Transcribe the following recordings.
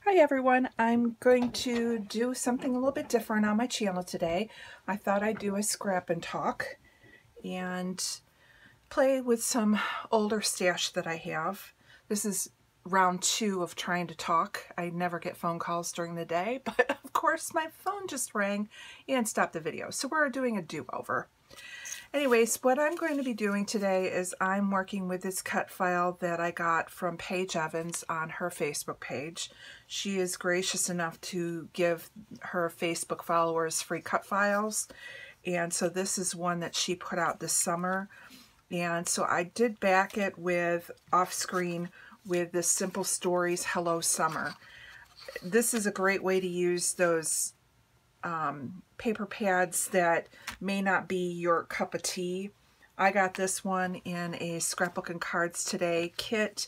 Hi everyone, I'm going to do something a little bit different on my channel today. I thought I'd do a scrap and talk and play with some older stash that I have. This is round 2 of trying to talk. I never get phone calls during the day, but of course my phone just rang and stopped the video. So we're doing a do-over. Anyways, what I'm going to be doing today is I'm working with this cut file that I got from Paige Evans on her Facebook page. She is gracious enough to give her Facebook followers free cut files. And so this is one that she put out this summer. And so I did back it with off screen with the Simple Stories Hello Summer. This is a great way to use those paper pads that may not be your cup of tea. I got this one in a Scrapbook and Cards Today kit,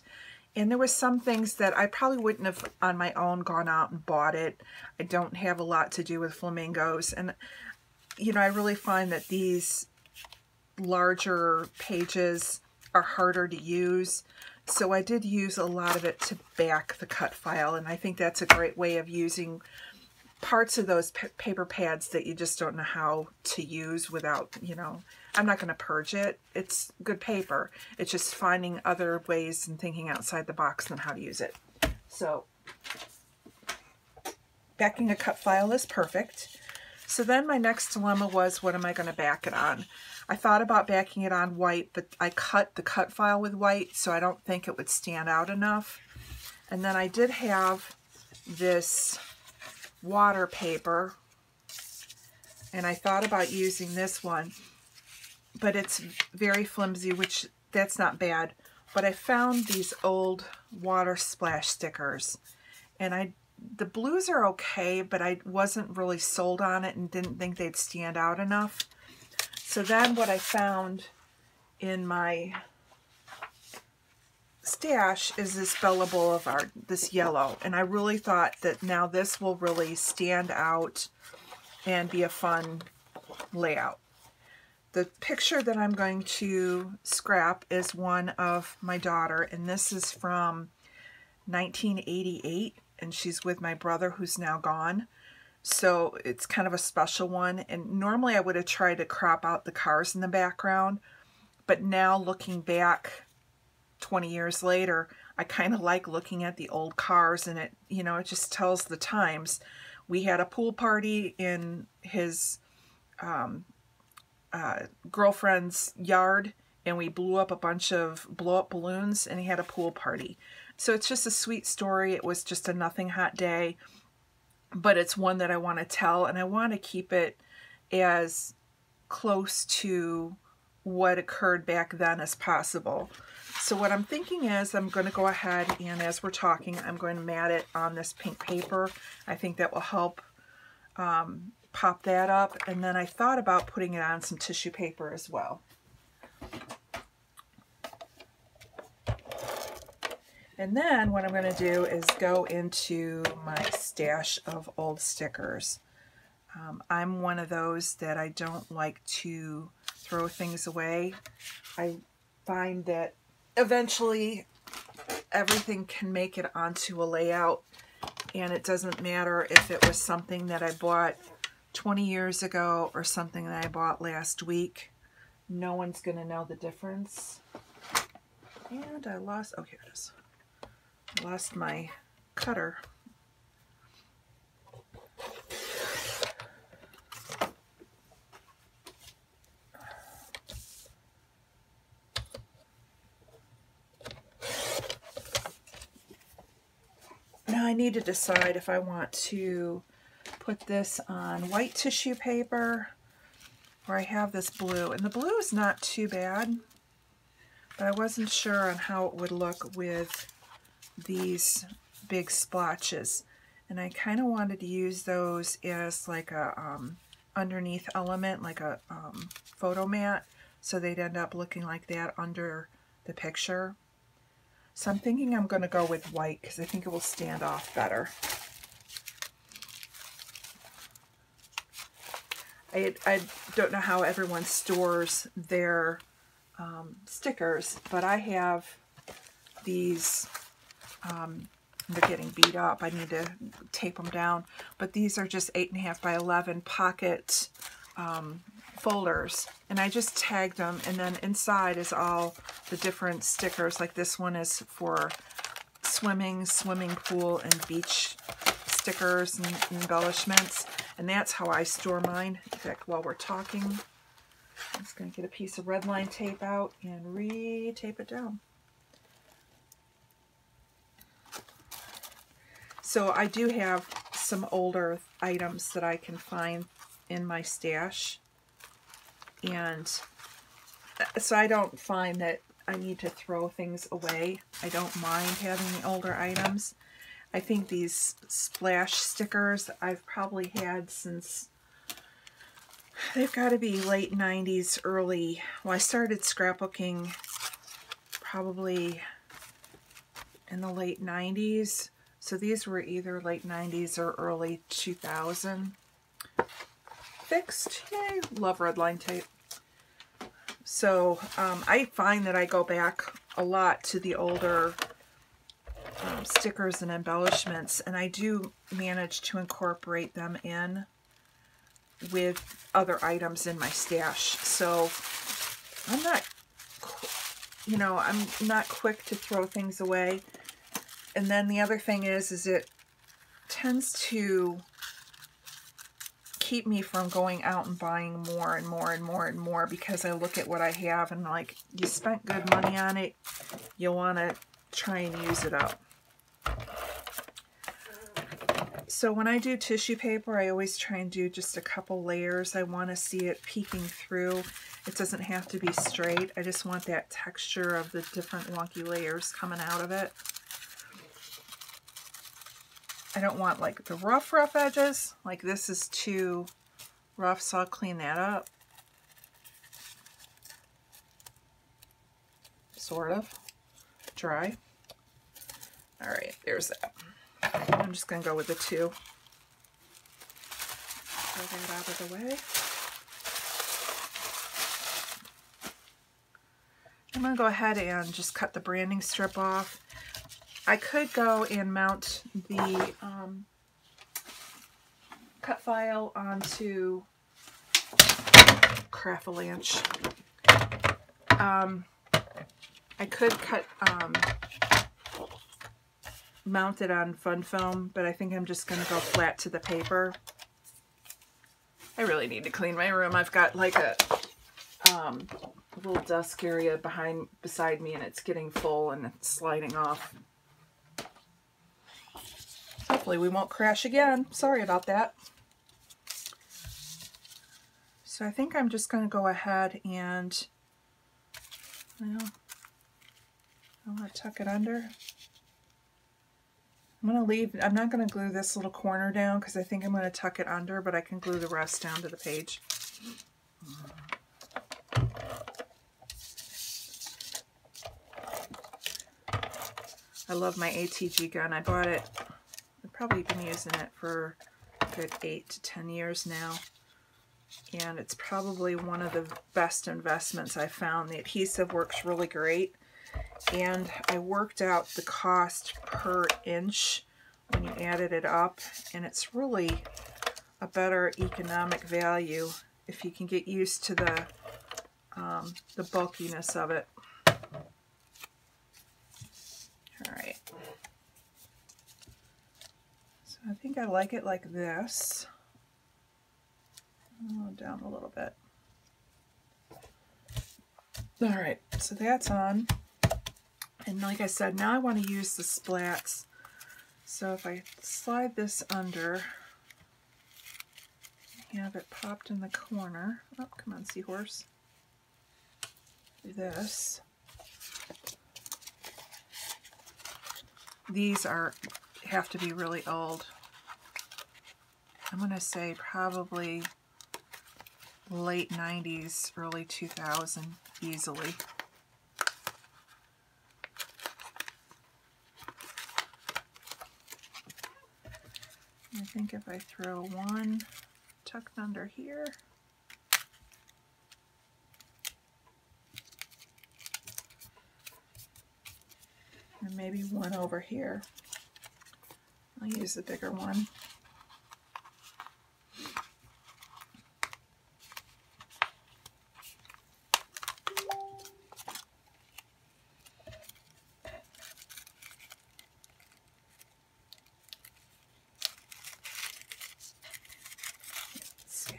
and there was some things that I probably wouldn't have on my own gone out and bought it. I don't have a lot to do with flamingos, and you know, I really find that these larger pages are harder to use, so I did use a lot of it to back the cut file, and I think that's a great way of using parts of those paper pads that you just don't know how to use without, you know, I'm not going to purge it. It's good paper. It's just finding other ways and thinking outside the box on how to use it. So backing a cut file is perfect. So then my next dilemma was, what am I going to back it on? I thought about backing it on white, but I cut the cut file with white, so I don't think it would stand out enough. And then I did have this water paper, and I thought about using this one, but it's very flimsy, which that's not bad. But I found these old water splash stickers, and the blues are okay, but I wasn't really sold on it and didn't think they'd stand out enough. So then what I found in my stash is this Bella Boulevard, this yellow, and I really thought that now this will really stand out and be a fun layout. The picture that I'm going to scrap is one of my daughter, and this is from 1988, and she's with my brother who's now gone. So it's kind of a special one, and normally I would have tried to crop out the cars in the background, but now looking back 20 years later, I kind of like looking at the old cars, and it, you know, it just tells the times. We had a pool party in his girlfriend's yard, and we blew up a bunch of blow-up balloons, and he had a pool party. So it's just a sweet story. It was just a nothing hot day, but it's one that I want to tell, and I want to keep it as close to what occurred back then as possible. So what I'm thinking is I'm going to go ahead and, as we're talking, I'm going to mat it on this pink paper. I think that will help pop that up. And then I thought about putting it on some tissue paper as well. And then what I'm going to do is go into my stash of old stickers. I'm one of those that I don't like to throw things away. I find that eventually everything can make it onto a layout, and it doesn't matter if it was something that I bought 20 years ago or something that I bought last week. No one's going to know the difference. And I lost, oh, here it is. I lost my cutter. Now I need to decide if I want to put this on white tissue paper, or I have this blue. And the blue is not too bad, but I wasn't sure on how it would look with these big splotches. And I kind of wanted to use those as like a underneath element, like a photo mat, so they'd end up looking like that under the picture. So I'm thinking I'm going to go with white because I think it will stand off better. I don't know how everyone stores their stickers, but I have these They're getting beat up. I need to tape them down. But these are just 8.5 by 11 pocket folders. And I just tagged them. And then inside is all the different stickers. Like this one is for swimming, swimming pool, and beach stickers and embellishments. And that's how I store mine. In fact, while we're talking, I'm just going to get a piece of red line tape out and re-tape it down. So I do have some older items that I can find in my stash. And so I don't find that I need to throw things away. I don't mind having the older items. I think these splash stickers I've probably had since, they've got to be late 90s, early, well, I started scrapbooking probably in the late 90s. So these were either late 90s or early 2000. Fixed. Yay. Love red line tape. So I find that I go back a lot to the older stickers and embellishments, and I do manage to incorporate them in with other items in my stash. So I'm not, I'm not quick to throw things away. And then the other thing is it tends to keep me from going out and buying more and more and more and more, because I look at what I have and like, you spent good money on it, you want to try and use it up. So when I do tissue paper, I always try and do just a couple layers. I want to see it peeking through. It doesn't have to be straight. I just want that texture of the different wonky layers coming out of it. I don't want like the rough edges. Like this is too rough, so I'll clean that up. Sort of. Dry. All right, there's that. I'm just going to go with the 2. Throw that out of the way. I'm going to go ahead and just cut the branding strip off. I could go and mount the cut file onto Craft-A-Lanch. I could mount it on fun foam, but I think I'm just going to go flat to the paper. I really need to clean my room. I've got like a little desk area beside me, and it's getting full and it's sliding off. Hopefully we won't crash again. Sorry about that. So I think I'm just going to go ahead and, well, I want to tuck it under. I'm not going to glue this little corner down because I think I'm going to tuck it under, but I can glue the rest down to the page. I love my ATG gun. I bought it, I've probably been using it for a good 8 to 10 years now. And it's probably one of the best investments I found. The adhesive works really great. And I worked out the cost per inch when you added it up, and it's really a better economic value if you can get used to the bulkiness of it. All right. So I think I like it like this. Oh, down a little bit. All right, so that's on. And like I said, now I want to use the splats. So if I slide this under, have it popped in the corner. Oh, come on, seahorse. This. These have to be really old. I'm going to say probably late 90s, early 2000, easily. I think if I throw one tucked under here, and maybe one over here. I'll use the bigger one. Let's see.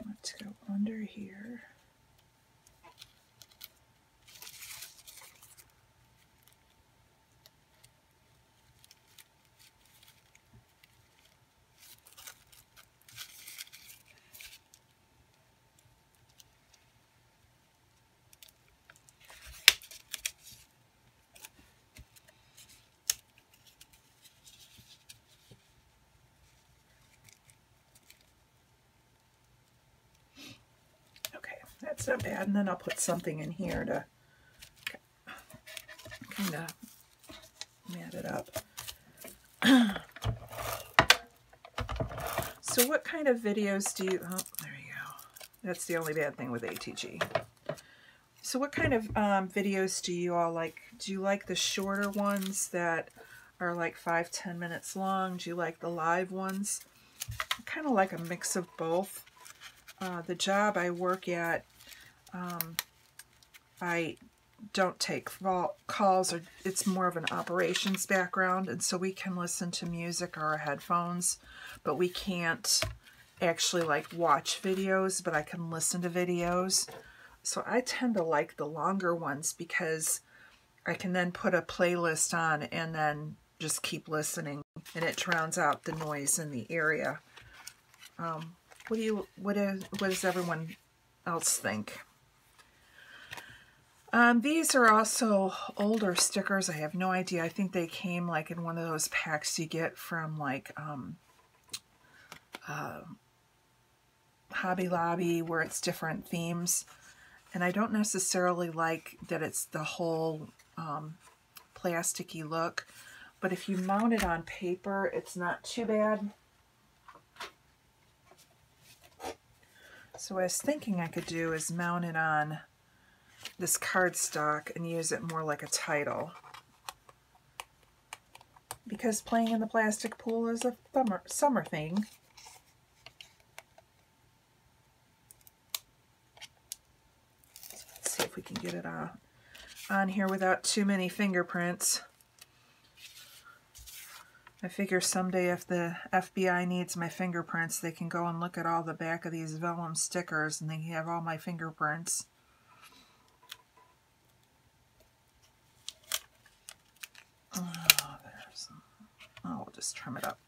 Let's go under here. That's not bad. And then I'll put something in here to kind of mat it up. So what kind of videos do you... Oh, there you go. That's the only bad thing with ATG. So what kind of videos do you all like? Do you like the shorter ones that are like 5-10 minutes long? Do you like the live ones? I kind of like a mix of both. The job I work at, I don't take calls, or it's more of an operations background, and so we can listen to music or our headphones, but we can't actually like watch videos, but I can listen to videos. So I tend to like the longer ones because I can then put a playlist on and then just keep listening, and it drowns out the noise in the area. What does everyone else think? These are also older stickers. I have no idea. I think they came like in one of those packs you get from like Hobby Lobby, where it's different themes. And I don't necessarily like that it's the whole plasticky look. But if you mount it on paper, it's not too bad. So what I was thinking I could do is mount it on this cardstock and use it more like a title. Because playing in the plastic pool is a summer thing. Let's see if we can get it on here without too many fingerprints. I figure someday if the FBI needs my fingerprints, they can go and look at all the back of these vellum stickers and they have all my fingerprints. Oh, we'll just trim it up.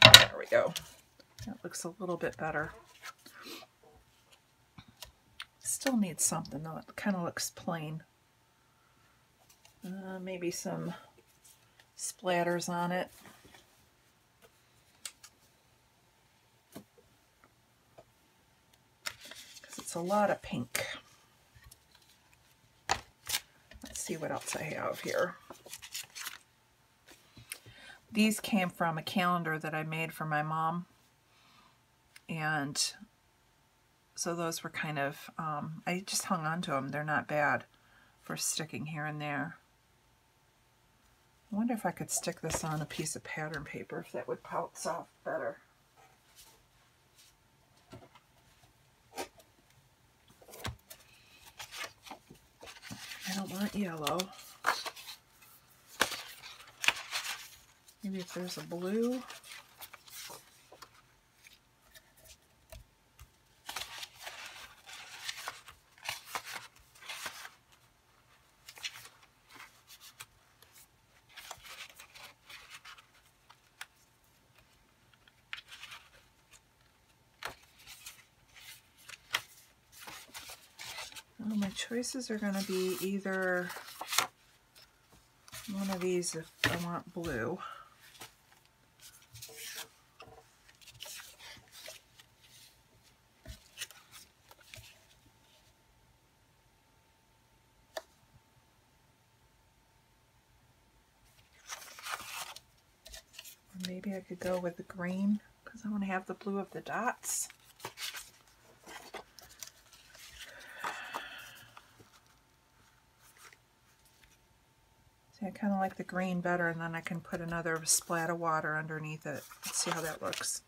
There we go. That looks a little bit better. Still needs something though. It kind of looks plain. Maybe some splatters on it. Because it's a lot of pink. Let's see what else I have here. These came from a calendar that I made for my mom. And so those were kind of, I just hung on to them. They're not bad for sticking here and there. I wonder if I could stick this on a piece of pattern paper, if that would bounce off better. I don't want yellow. Maybe if there's a blue. Well, my choices are going to be either one of these if I want blue. maybe I could go with the green because I want to have the blue of the dots. See, I kind of like the green better, and then I can put another splat of water underneath it. Let's see how that looks.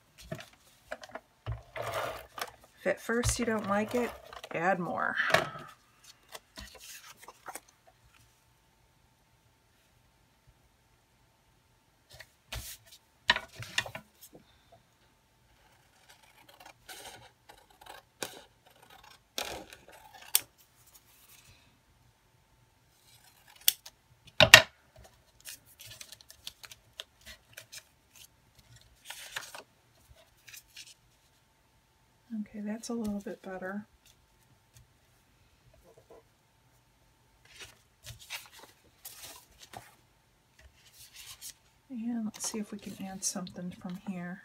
If at first you don't like it, add more. Okay, that's a little bit better. And let's see if we can add something from here.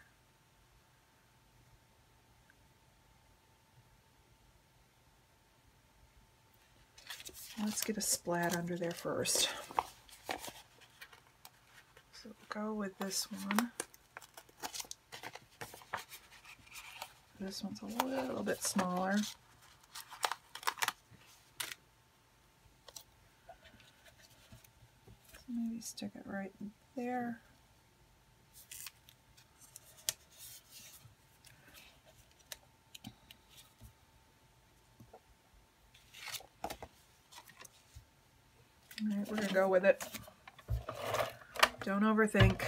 Let's get a splat under there first. So we'll go with this one. This one's a little bit smaller. So maybe stick it right there. All right, we're gonna go with it. Don't overthink.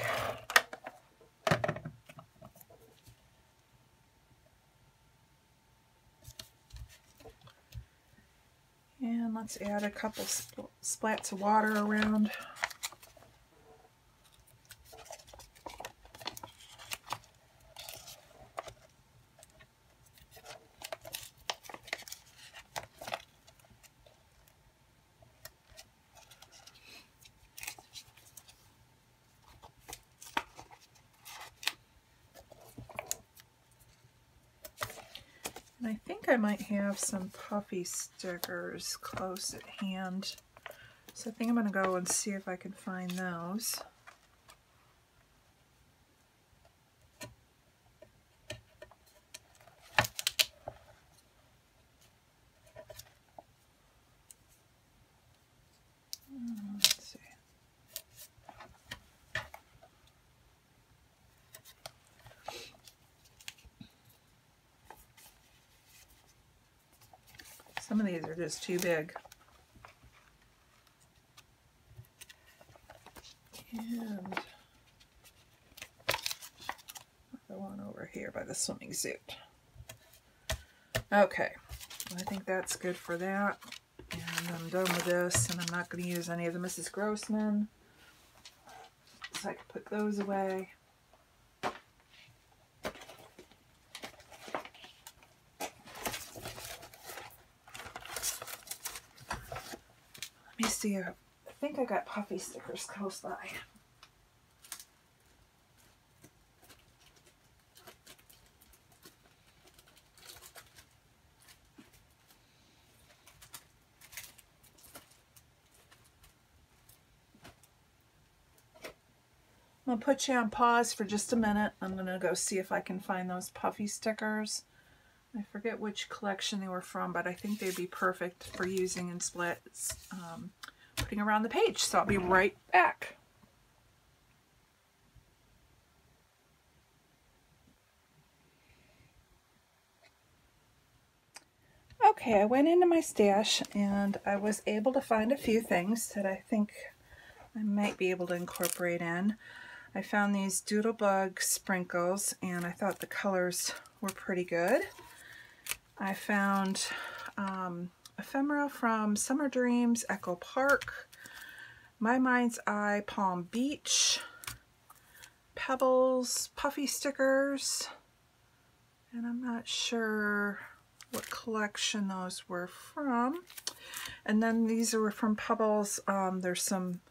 And let's add a couple splats of water around. And I think I might have some puffy stickers close at hand. So I think I'm going to go and see if I can find those. Let's see. Some of these are just too big. And the one over here by the swimming suit. Okay, I think that's good for that. And I'm done with this, and I'm not going to use any of the Mrs. Grossman. So I can put those away. Let me see. I think I got puffy stickers close by. I'm going to put you on pause for just a minute. I'm going to go see if I can find those puffy stickers. I forget which collection they were from, but I think they'd be perfect for using in splits, putting around the page. So I'll be right back. Okay, I went into my stash and I was able to find a few things that I think I might be able to incorporate in. I found these Doodlebug sprinkles and I thought the colors were pretty good. I found ephemera from Summer Dreams Echo Park, My Mind's Eye Palm Beach, Pebbles puffy stickers, and I'm not sure what collection those were from. And then these were from Pebbles. There's some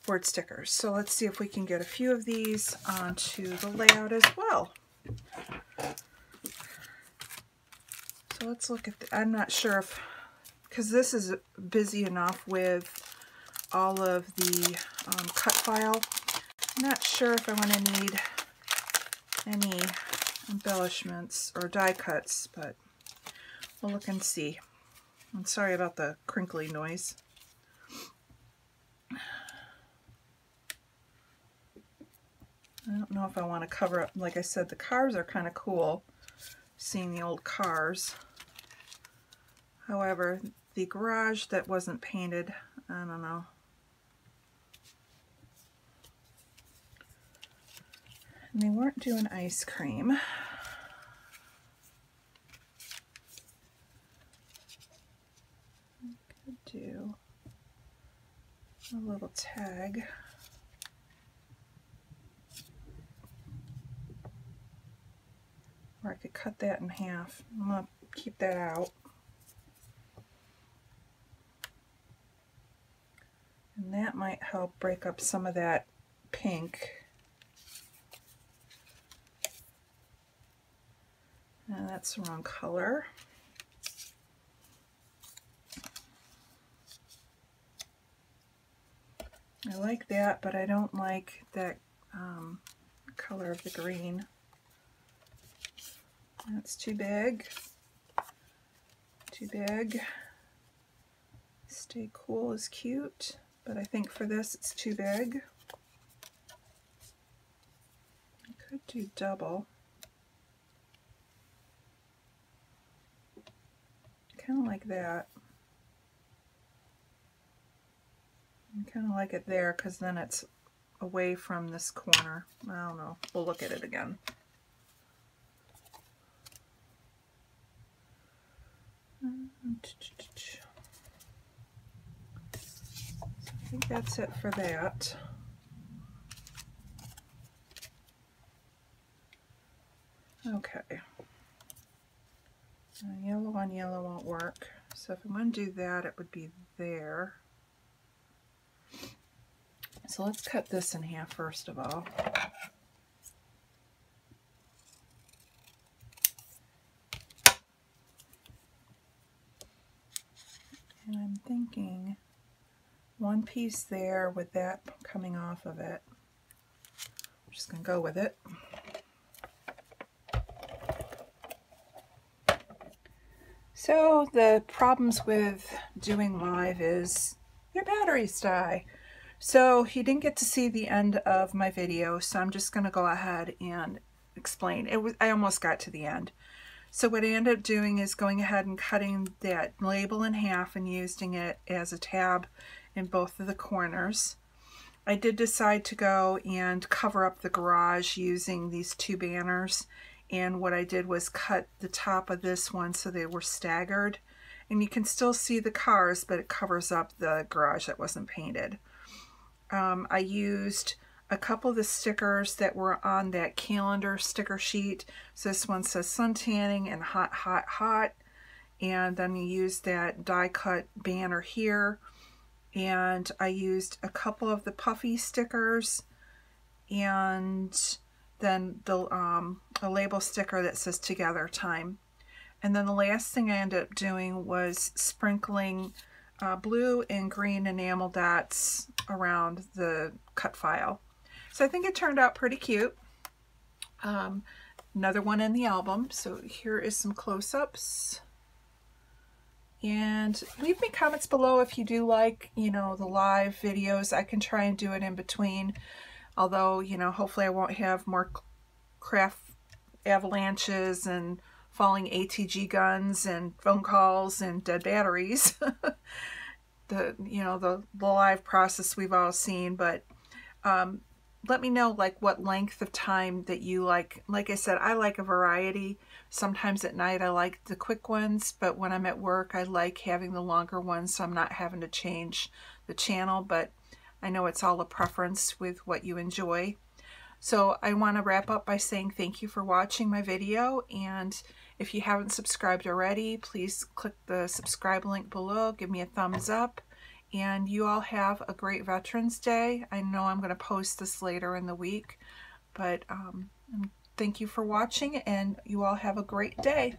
word stickers. So let's see if we can get a few of these onto the layout as well. So let's look at I'm not sure if, because this is busy enough with all of the cut file, I'm not sure if I want to need any embellishments or die cuts, but we'll look and see. I'm sorry about the crinkly noise. I don't know if I want to cover up. Like I said, the cars are kind of cool, seeing the old cars. However, the garage that wasn't painted, I don't know. And they weren't doing ice cream. I could do a little tag. Or I could cut that in half. I'm going to keep that out. And that might help break up some of that pink. And that's the wrong color. I like that, but I don't like that color of the green. That's too big. Too big. Stay Cool is cute, but I think for this it's too big. I could do double. Kind of like that. I kind of like it there because then it's away from this corner. I don't know. We'll look at it again. I think that's it for that. Okay. Yellow on yellow won't work. So if I'm going to do that, it would be there. So let's cut this in half first of all. And I'm thinking one piece there with that coming off of it. I'm just going to go with it. So the problems with doing live is your batteries die. So you didn't get to see the end of my video, so I'm just going to go ahead and explain. I almost got to the end. So what I ended up doing is going ahead and cutting that label in half and using it as a tab in both of the corners. I did decide to go and cover up the garage using these two banners, and what I did was cut the top of this one so they were staggered, and you can still see the cars, but it covers up the garage that wasn't painted. I used a couple of the stickers that were on that calendar sticker sheet. So this one says sun tanning and hot, hot, hot. And then you use that die cut banner here. And I used a couple of the puffy stickers and then a label sticker that says together time. And then the last thing I ended up doing was sprinkling blue and green enamel dots around the cut file. So I think it turned out pretty cute. Another one in the album. So here is some close-ups. And leave me comments below if you do like, you know, the live videos. I can try and do it in between. Although, you know, hopefully I won't have more craft avalanches and falling ATG guns and phone calls and dead batteries. the live process we've all seen, but let me know like what length of time that you like. Like I said, I like a variety. Sometimes at night I like the quick ones, but when I'm at work I like having the longer ones so I'm not having to change the channel, but I know it's all a preference with what you enjoy. So I want to wrap up by saying thank you for watching my video, and if you haven't subscribed already, please click the subscribe link below, give me a thumbs up, and you all have a great Veterans Day. I know I'm going to post this later in the week, but thank you for watching, and you all have a great day.